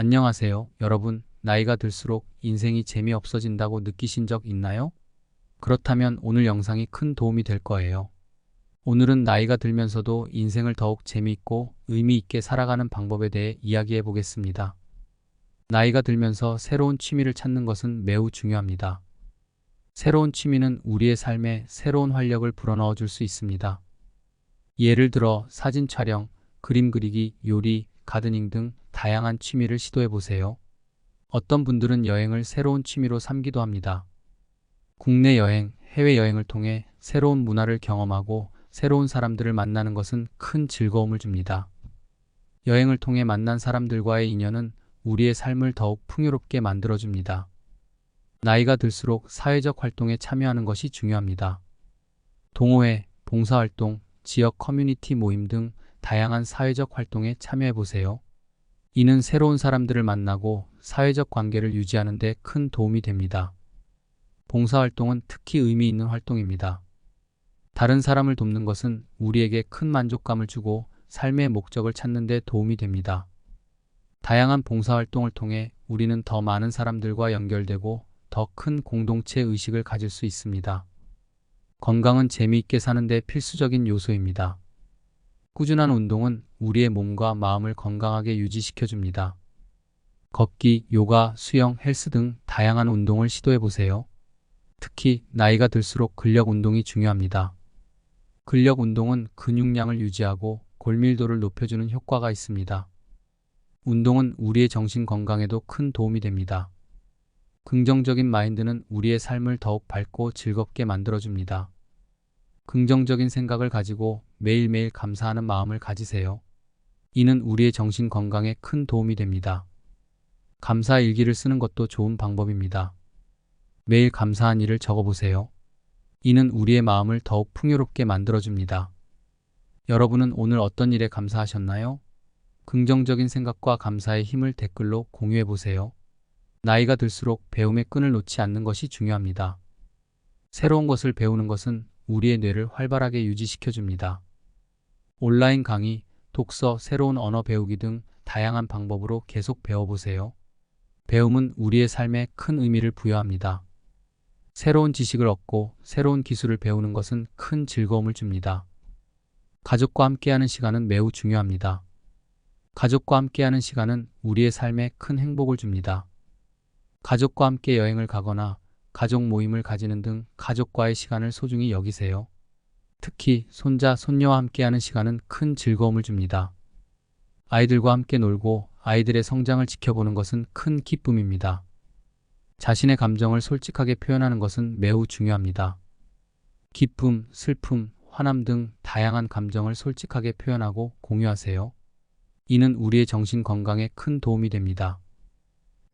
안녕하세요, 여러분. 나이가 들수록 인생이 재미없어진다고 느끼신 적 있나요? 그렇다면 오늘 영상이 큰 도움이 될 거예요. 오늘은 나이가 들면서도 인생을 더욱 재미있고 의미 있게 살아가는 방법에 대해 이야기해 보겠습니다. 나이가 들면서 새로운 취미를 찾는 것은 매우 중요합니다. 새로운 취미는 우리의 삶에 새로운 활력을 불어넣어 줄 수 있습니다. 예를 들어 사진 촬영, 그림 그리기, 요리, 가드닝 등 다양한 취미를 시도해 보세요. 어떤 분들은 여행을 새로운 취미로 삼기도 합니다. 국내 여행, 해외 여행을 통해 새로운 문화를 경험하고 새로운 사람들을 만나는 것은 큰 즐거움을 줍니다. 여행을 통해 만난 사람들과의 인연은 우리의 삶을 더욱 풍요롭게 만들어줍니다. 나이가 들수록 사회적 활동에 참여하는 것이 중요합니다. 동호회, 봉사활동, 지역 커뮤니티 모임 등 다양한 사회적 활동에 참여해 보세요. 이는 새로운 사람들을 만나고 사회적 관계를 유지하는 데 큰 도움이 됩니다. 봉사활동은 특히 의미 있는 활동입니다. 다른 사람을 돕는 것은 우리에게 큰 만족감을 주고 삶의 목적을 찾는 데 도움이 됩니다. 다양한 봉사활동을 통해 우리는 더 많은 사람들과 연결되고 더 큰 공동체 의식을 가질 수 있습니다. 건강은 재미있게 사는 데 필수적인 요소입니다. 꾸준한 운동은 우리의 몸과 마음을 건강하게 유지시켜줍니다. 걷기, 요가, 수영, 헬스 등 다양한 운동을 시도해 보세요. 특히 나이가 들수록 근력 운동이 중요합니다. 근력 운동은 근육량을 유지하고 골밀도를 높여주는 효과가 있습니다. 운동은 우리의 정신 건강에도 큰 도움이 됩니다. 긍정적인 마인드는 우리의 삶을 더욱 밝고 즐겁게 만들어줍니다. 긍정적인 생각을 가지고 매일매일 감사하는 마음을 가지세요. 이는 우리의 정신 건강에 큰 도움이 됩니다. 감사 일기를 쓰는 것도 좋은 방법입니다. 매일 감사한 일을 적어보세요. 이는 우리의 마음을 더욱 풍요롭게 만들어줍니다. 여러분은 오늘 어떤 일에 감사하셨나요? 긍정적인 생각과 감사의 힘을 댓글로 공유해보세요. 나이가 들수록 배움의 끈을 놓지 않는 것이 중요합니다. 새로운 것을 배우는 것은 우리의 뇌를 활발하게 유지시켜줍니다. 온라인 강의, 독서, 새로운 언어 배우기 등 다양한 방법으로 계속 배워보세요. 배움은 우리의 삶에 큰 의미를 부여합니다. 새로운 지식을 얻고 새로운 기술을 배우는 것은 큰 즐거움을 줍니다. 가족과 함께하는 시간은 매우 중요합니다. 가족과 함께하는 시간은 우리의 삶에 큰 행복을 줍니다. 가족과 함께 여행을 가거나 가족 모임을 가지는 등 가족과의 시간을 소중히 여기세요. 특히 손자, 손녀와 함께하는 시간은 큰 즐거움을 줍니다. 아이들과 함께 놀고 아이들의 성장을 지켜보는 것은 큰 기쁨입니다. 자신의 감정을 솔직하게 표현하는 것은 매우 중요합니다. 기쁨, 슬픔, 화남 등 다양한 감정을 솔직하게 표현하고 공유하세요. 이는 우리의 정신 건강에 큰 도움이 됩니다.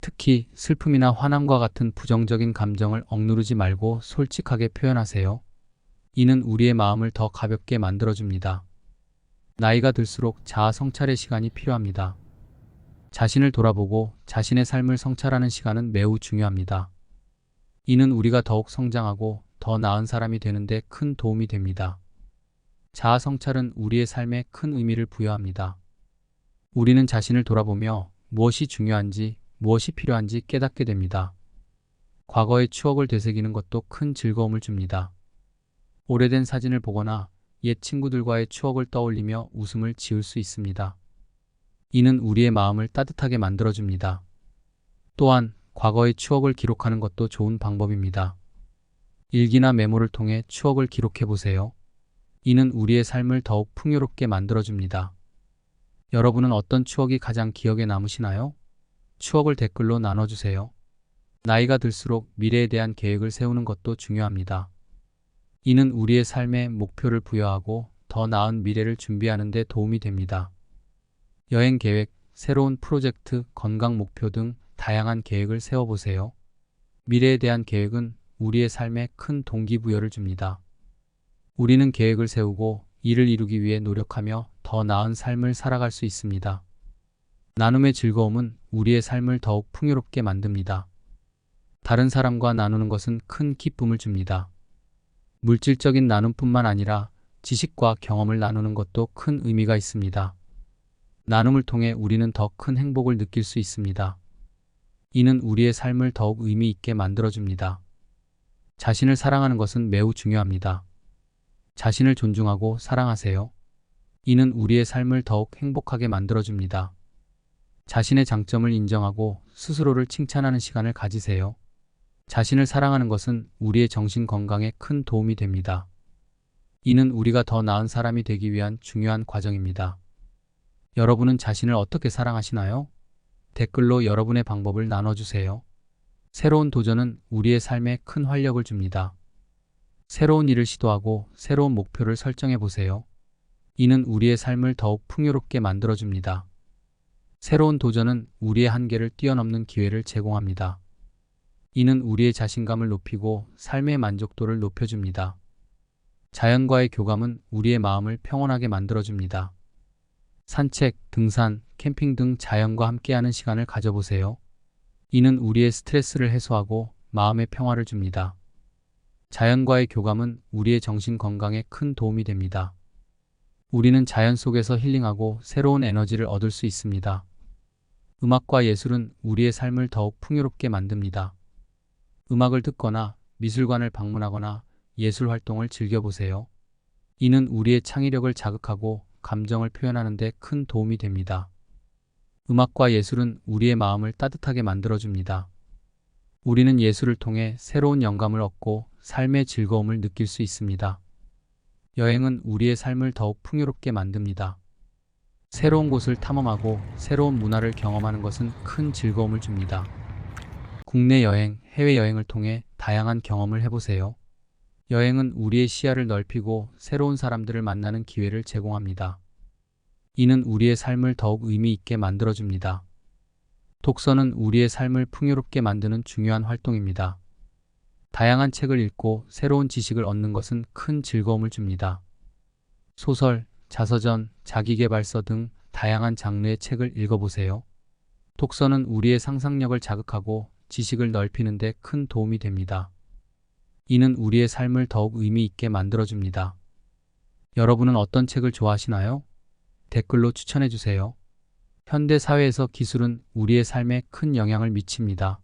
특히 슬픔이나 화남과 같은 부정적인 감정을 억누르지 말고 솔직하게 표현하세요. 이는 우리의 마음을 더 가볍게 만들어줍니다. 나이가 들수록 자아 성찰의 시간이 필요합니다. 자신을 돌아보고 자신의 삶을 성찰하는 시간은 매우 중요합니다. 이는 우리가 더욱 성장하고 더 나은 사람이 되는 데 큰 도움이 됩니다. 자아 성찰은 우리의 삶에 큰 의미를 부여합니다. 우리는 자신을 돌아보며 무엇이 중요한지, 무엇이 필요한지 깨닫게 됩니다. 과거의 추억을 되새기는 것도 큰 즐거움을 줍니다. 오래된 사진을 보거나 옛 친구들과의 추억을 떠올리며 웃음을 지을 수 있습니다. 이는 우리의 마음을 따뜻하게 만들어줍니다. 또한 과거의 추억을 기록하는 것도 좋은 방법입니다. 일기나 메모를 통해 추억을 기록해 보세요. 이는 우리의 삶을 더욱 풍요롭게 만들어줍니다. 여러분은 어떤 추억이 가장 기억에 남으시나요? 추억을 댓글로 나눠주세요. 나이가 들수록 미래에 대한 계획을 세우는 것도 중요합니다. 이는 우리의 삶에 목표를 부여하고 더 나은 미래를 준비하는 데 도움이 됩니다. 여행 계획, 새로운 프로젝트, 건강 목표 등 다양한 계획을 세워보세요. 미래에 대한 계획은 우리의 삶에 큰 동기부여를 줍니다. 우리는 계획을 세우고 이를 이루기 위해 노력하며 더 나은 삶을 살아갈 수 있습니다. 나눔의 즐거움은 우리의 삶을 더욱 풍요롭게 만듭니다. 다른 사람과 나누는 것은 큰 기쁨을 줍니다. 물질적인 나눔뿐만 아니라 지식과 경험을 나누는 것도 큰 의미가 있습니다. 나눔을 통해 우리는 더 큰 행복을 느낄 수 있습니다. 이는 우리의 삶을 더욱 의미 있게 만들어줍니다. 자신을 사랑하는 것은 매우 중요합니다. 자신을 존중하고 사랑하세요. 이는 우리의 삶을 더욱 행복하게 만들어줍니다. 자신의 장점을 인정하고 스스로를 칭찬하는 시간을 가지세요. 자신을 사랑하는 것은 우리의 정신 건강에 큰 도움이 됩니다. 이는 우리가 더 나은 사람이 되기 위한 중요한 과정입니다. 여러분은 자신을 어떻게 사랑하시나요? 댓글로 여러분의 방법을 나눠주세요. 새로운 도전은 우리의 삶에 큰 활력을 줍니다. 새로운 일을 시도하고 새로운 목표를 설정해 보세요. 이는 우리의 삶을 더욱 풍요롭게 만들어줍니다. 새로운 도전은 우리의 한계를 뛰어넘는 기회를 제공합니다. 이는 우리의 자신감을 높이고 삶의 만족도를 높여줍니다. 자연과의 교감은 우리의 마음을 평온하게 만들어줍니다. 산책, 등산, 캠핑 등 자연과 함께하는 시간을 가져보세요. 이는 우리의 스트레스를 해소하고 마음의 평화를 줍니다. 자연과의 교감은 우리의 정신 건강에 큰 도움이 됩니다. 우리는 자연 속에서 힐링하고 새로운 에너지를 얻을 수 있습니다. 음악과 예술은 우리의 삶을 더욱 풍요롭게 만듭니다. 음악을 듣거나 미술관을 방문하거나 예술 활동을 즐겨보세요. 이는 우리의 창의력을 자극하고 감정을 표현하는 데 큰 도움이 됩니다. 음악과 예술은 우리의 마음을 따뜻하게 만들어줍니다. 우리는 예술을 통해 새로운 영감을 얻고 삶의 즐거움을 느낄 수 있습니다. 여행은 우리의 삶을 더욱 풍요롭게 만듭니다. 새로운 곳을 탐험하고 새로운 문화를 경험하는 것은 큰 즐거움을 줍니다. 국내 여행, 해외여행을 통해 다양한 경험을 해보세요. 여행은 우리의 시야를 넓히고 새로운 사람들을 만나는 기회를 제공합니다. 이는 우리의 삶을 더욱 의미 있게 만들어줍니다. 독서는 우리의 삶을 풍요롭게 만드는 중요한 활동입니다. 다양한 책을 읽고 새로운 지식을 얻는 것은 큰 즐거움을 줍니다. 소설, 자서전, 자기계발서 등 다양한 장르의 책을 읽어보세요. 독서는 우리의 상상력을 자극하고 지식을 넓히는 데 큰 도움이 됩니다. 이는 우리의 삶을 더욱 의미 있게 만들어줍니다. 여러분은 어떤 책을 좋아하시나요? 댓글로 추천해주세요. 현대 사회에서 기술은 우리의 삶에 큰 영향을 미칩니다.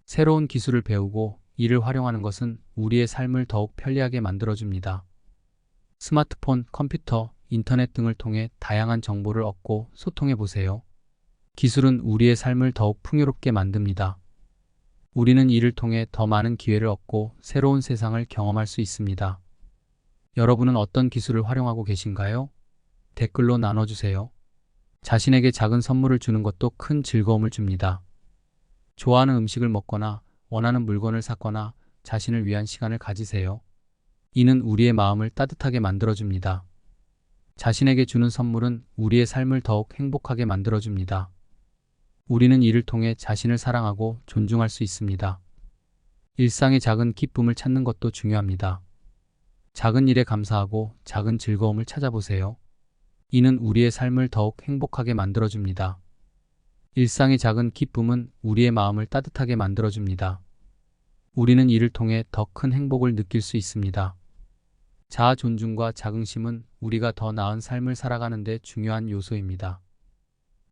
새로운 기술을 배우고 이를 활용하는 것은 우리의 삶을 더욱 편리하게 만들어줍니다. 스마트폰, 컴퓨터, 인터넷 등을 통해 다양한 정보를 얻고 소통해보세요. 기술은 우리의 삶을 더욱 풍요롭게 만듭니다. 우리는 이를 통해 더 많은 기회를 얻고 새로운 세상을 경험할 수 있습니다. 여러분은 어떤 기술을 활용하고 계신가요? 댓글로 나눠주세요. 자신에게 작은 선물을 주는 것도 큰 즐거움을 줍니다. 좋아하는 음식을 먹거나 원하는 물건을 샀거나 자신을 위한 시간을 가지세요. 이는 우리의 마음을 따뜻하게 만들어줍니다. 자신에게 주는 선물은 우리의 삶을 더욱 행복하게 만들어줍니다. 우리는 이를 통해 자신을 사랑하고 존중할 수 있습니다. 일상의 작은 기쁨을 찾는 것도 중요합니다. 작은 일에 감사하고 작은 즐거움을 찾아보세요. 이는 우리의 삶을 더욱 행복하게 만들어줍니다. 일상의 작은 기쁨은 우리의 마음을 따뜻하게 만들어줍니다. 우리는 이를 통해 더 큰 행복을 느낄 수 있습니다. 자아 존중과 자긍심은 우리가 더 나은 삶을 살아가는 데 중요한 요소입니다.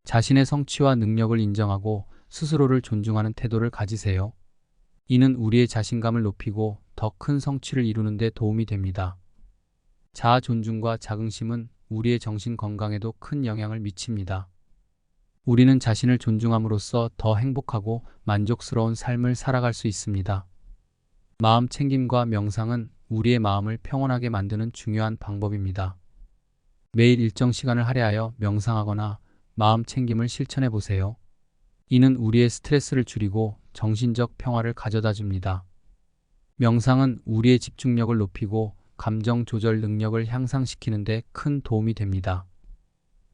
자신의 성취와 능력을 인정하고 스스로를 존중하는 태도를 가지세요. 이는 우리의 자신감을 높이고 더 큰 성취를 이루는 데 도움이 됩니다. 자아 존중과 자긍심은 우리의 정신 건강에도 큰 영향을 미칩니다. 우리는 자신을 존중함으로써 더 행복하고 만족스러운 삶을 살아갈 수 있습니다. 마음 챙김과 명상은 우리의 마음을 평온하게 만드는 중요한 방법입니다. 매일 일정 시간을 할애하여 명상하거나 마음 챙김을 실천해 보세요. 이는 우리의 스트레스를 줄이고 정신적 평화를 가져다 줍니다. 명상은 우리의 집중력을 높이고 감정 조절 능력을 향상시키는 데 큰 도움이 됩니다.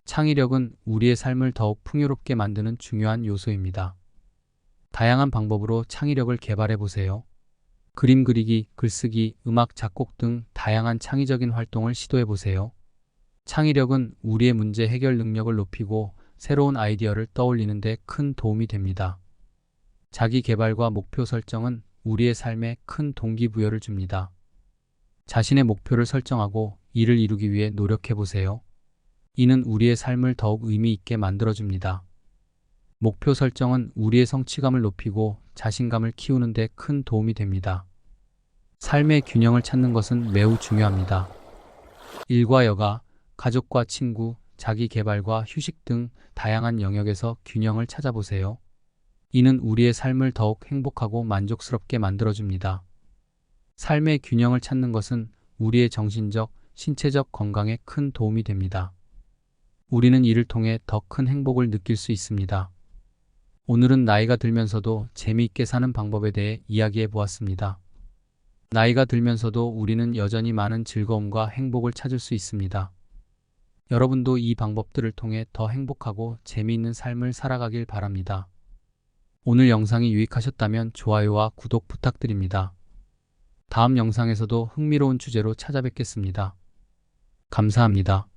창의력은 우리의 삶을 더욱 풍요롭게 만드는 중요한 요소입니다. 다양한 방법으로 창의력을 개발해 보세요. 그림 그리기, 글쓰기, 음악, 작곡 등 다양한 창의적인 활동을 시도해 보세요. 창의력은 우리의 문제 해결 능력을 높이고 새로운 아이디어를 떠올리는 데 큰 도움이 됩니다. 자기 개발과 목표 설정은 우리의 삶에 큰 동기부여를 줍니다. 자신의 목표를 설정하고 이를 이루기 위해 노력해 보세요. 이는 우리의 삶을 더욱 의미 있게 만들어줍니다. 목표 설정은 우리의 성취감을 높이고 자신감을 키우는 데 큰 도움이 됩니다. 삶의 균형을 찾는 것은 매우 중요합니다. 일과 여가, 가족과 친구, 자기 개발과 휴식 등 다양한 영역에서 균형을 찾아보세요. 이는 우리의 삶을 더욱 행복하고 만족스럽게 만들어줍니다. 삶의 균형을 찾는 것은 우리의 정신적, 신체적 건강에 큰 도움이 됩니다. 우리는 이를 통해 더 큰 행복을 느낄 수 있습니다. 오늘은 나이가 들면서도 재미있게 사는 방법에 대해 이야기해 보았습니다. 나이가 들면서도 우리는 여전히 많은 즐거움과 행복을 찾을 수 있습니다. 여러분도 이 방법들을 통해 더 행복하고 재미있는 삶을 살아가길 바랍니다. 오늘 영상이 유익하셨다면 좋아요와 구독 부탁드립니다. 다음 영상에서도 흥미로운 주제로 찾아뵙겠습니다. 감사합니다.